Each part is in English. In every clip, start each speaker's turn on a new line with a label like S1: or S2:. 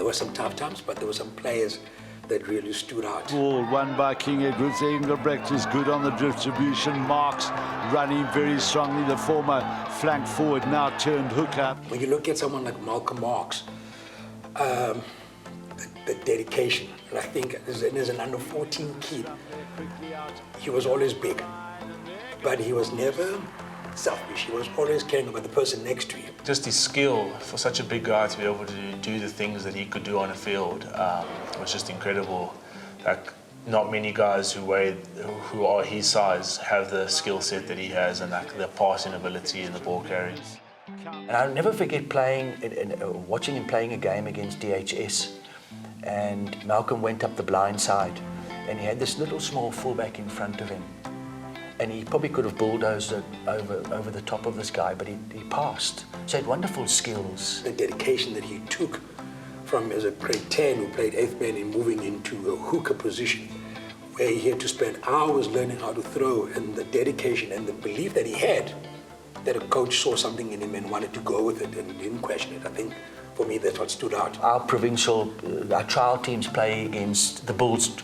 S1: There were some tough times, but there were some players that really stood out.
S2: Ball won by King Edward. Engelbrecht is good on the distribution. Marx running very strongly. The former flank forward now turned hooker.
S1: When you look at someone like Malcolm Marx, the dedication, and I think as an under 14 kid, he was always big, but he was never selfish. He was always caring about the person next to him.
S3: Just his skill for such a big guy to be able to do the things that he could do on a field was just incredible. Like, not many guys who are his size have the skill set that he has, and like the passing ability and the ball carrying.
S4: And I'll never forget watching him playing a game against DHS, and Malcolm went up the blind side, and he had this little small fullback in front of him. And he probably could have bulldozed it over the top of this guy, but he passed. So he had wonderful skills.
S1: The dedication that he took from as a grade 10 who played 8th man and moving into a hooker position, where he had to spend hours learning how to throw, and the dedication and the belief that he had, that a coach saw something in him and wanted to go with it and didn't question it. I think for me that's what stood out.
S4: Our provincial, our trial teams play against the Bulls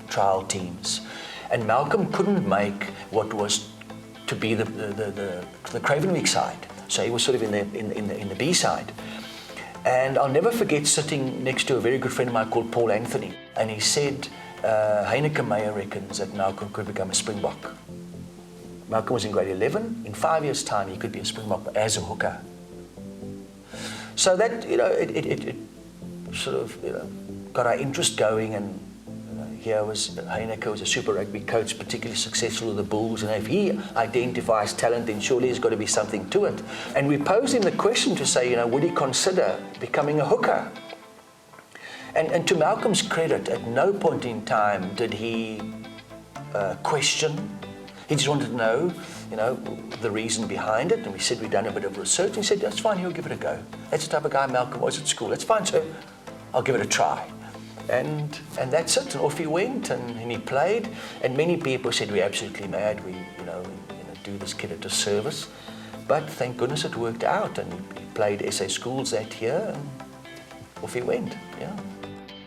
S4: trial teams. And Malcolm couldn't make what was to be the Cravenwick side. So he was sort of in the B side. And I'll never forget sitting next to a very good friend of mine called Paul Anthony. And he said, Heineke Meyer reckons that Malcolm could become a Springbok. Malcolm was in grade 11. In 5 years' time, he could be a Springbok as a hooker. So that, it sort of, got our interest going, and here was Heineke was a Super Rugby coach, particularly successful with the Bulls, and if he identifies talent, then surely there's got to be something to it. And we posed him the question to say, would he consider becoming a hooker? And to Malcolm's credit, at no point in time did he question. He just wanted to know, the reason behind it. And we said we'd done a bit of research. And he said, that's fine, he'll give it a go. That's the type of guy Malcolm was at school. That's fine, sir. I'll give it a try. And that's it. And off he went, and he played. And many people said, we're absolutely mad. We do this kid a disservice. But thank goodness it worked out. And he played SA Schools that year, and off he went. Yeah.